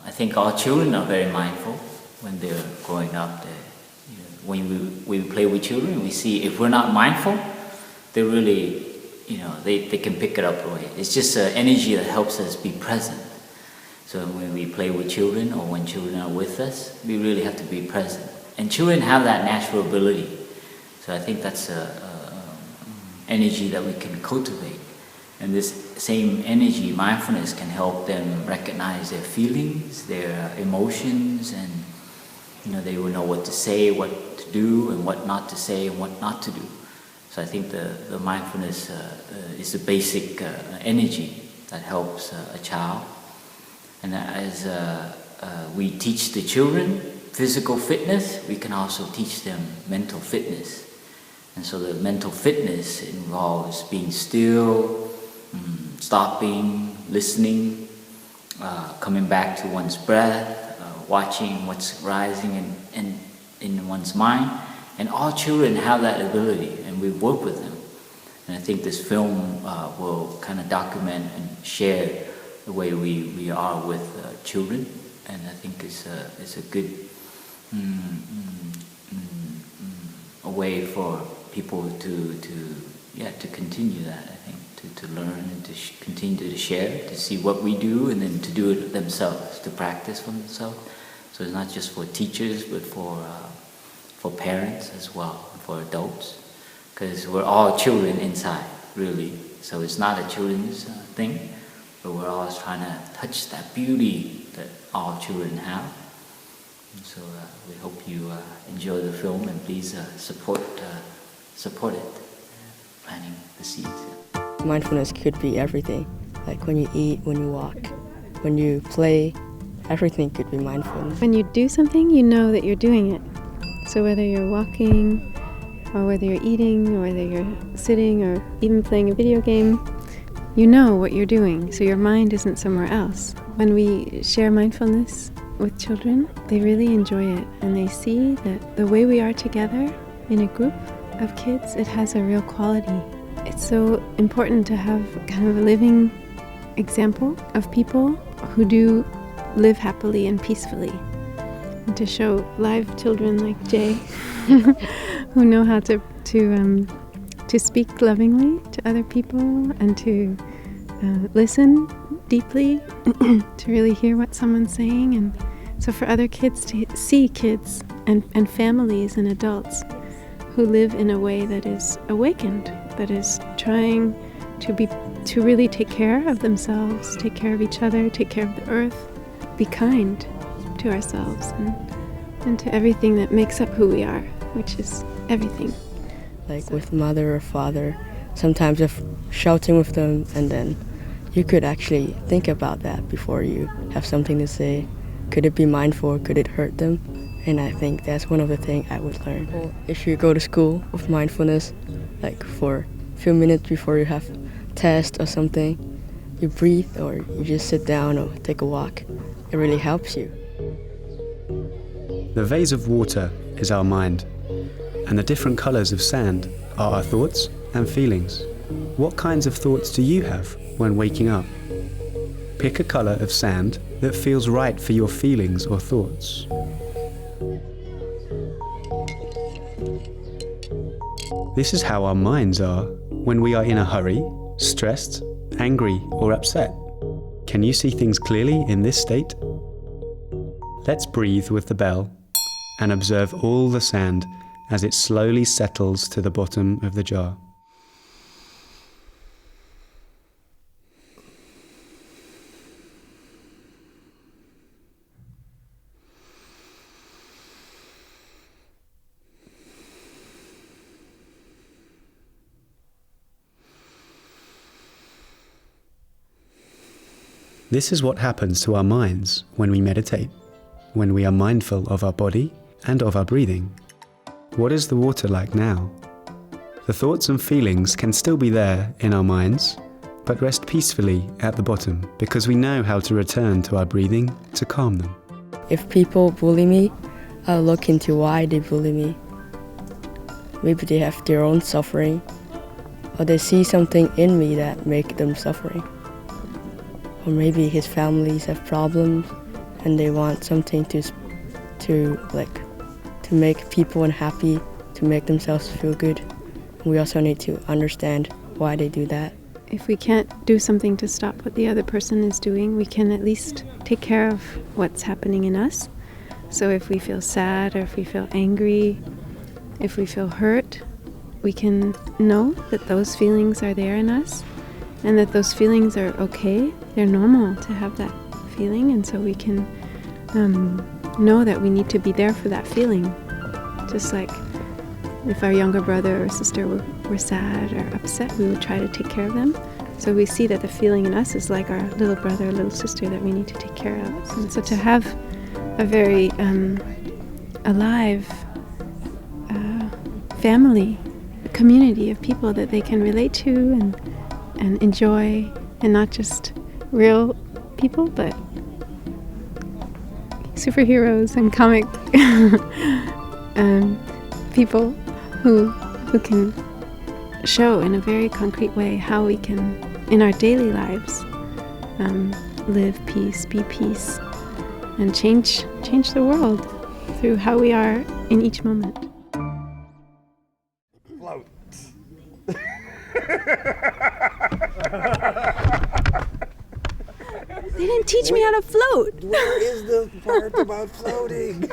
I think all children are very mindful when they're growing up. When we play with children, we see if we're not mindful, they really, they can pick it up away. It's just an energy that helps us be present. So when we play with children or when children are with us, we really have to be present. And children have that natural ability. So I think that's an energy that we can cultivate. And this same energy, mindfulness, can help them recognize their feelings, their emotions, and they will know what to say, what to do, and what not to say, and what not to do. So I think the mindfulness is the basic energy that helps a child. And as we teach the children physical fitness, we can also teach them mental fitness. And so the mental fitness involves being still, stopping, listening, coming back to one's breath, watching what's rising in one's mind. And all children have that ability, and we work with them. And I think this film will kind of document and share the way we are with children. And I think it's a good a way for people to continue that, I think, to learn and to continue to share, to see what we do, and then to do it themselves, to practice for themselves. So it's not just for teachers, but for parents as well, for adults, because we're all children inside, really. So it's not a children's thing, but we're all trying to touch that beauty that all children have. And so we hope you enjoy the film, and please support it, planting the seeds. Yeah. Mindfulness could be everything, like when you eat, when you walk, when you play, everything could be mindful. When you do something, you know that you're doing it. So whether you're walking, or whether you're eating, or whether you're sitting, or even playing a video game, you know what you're doing, so your mind isn't somewhere else. When we share mindfulness with children, they really enjoy it, and they see that the way we are together in a group of kids, it has a real quality. It's so important to have kind of a living example of people who do live happily and peacefully, and to show live children like Jay who know how to speak lovingly to other people, and to listen deeply to really hear what someone's saying. And so for other kids to see kids and families and adults who live in a way that is awakened, that is trying to really take care of themselves, take care of each other, take care of the earth, be kind to ourselves and to everything that makes up who we are, which is everything. Like with mother or father, sometimes you're shouting with them, and then you could actually think about that before you have something to say. Could it be mindful? Could it hurt them? And I think that's one of the things I would learn. If you go to school with mindfulness, like for a few minutes before you have test or something, you breathe, or you just sit down or take a walk. It really helps you. The vase of water is our mind, and the different colours of sand are our thoughts and feelings. What kinds of thoughts do you have when waking up? Pick a colour of sand that feels right for your feelings or thoughts. This is how our minds are when we are in a hurry, stressed, angry, or upset. Can you see things clearly in this state? Let's breathe with the bell and observe all the sand as it slowly settles to the bottom of the jar. This is what happens to our minds when we meditate, when we are mindful of our body and of our breathing. What is the water like now? The thoughts and feelings can still be there in our minds, but rest peacefully at the bottom because we know how to return to our breathing to calm them. If people bully me, I'll look into why they bully me. Maybe they have their own suffering, or they see something in me that make them suffering. Or maybe his families have problems, and they want something to make people unhappy, to make themselves feel good. We also need to understand why they do that. If we can't do something to stop what the other person is doing, we can at least take care of what's happening in us. So if we feel sad, or if we feel angry, if we feel hurt, we can know that those feelings are there in us and that those feelings are okay. They're normal to have that feeling, and so we can know that we need to be there for that feeling. Just like if our younger brother or sister were sad or upset, we would try to take care of them. So we see that the feeling in us is like our little brother or little sister that we need to take care of. And so to have a very alive family, a community of people that they can relate to and enjoy, and not just real people, but superheroes and comic people who can show in a very concrete way how we can, in our daily lives, live peace, be peace, and change the world through how we are in each moment. Float. They didn't teach me how to float. Where is the part about floating?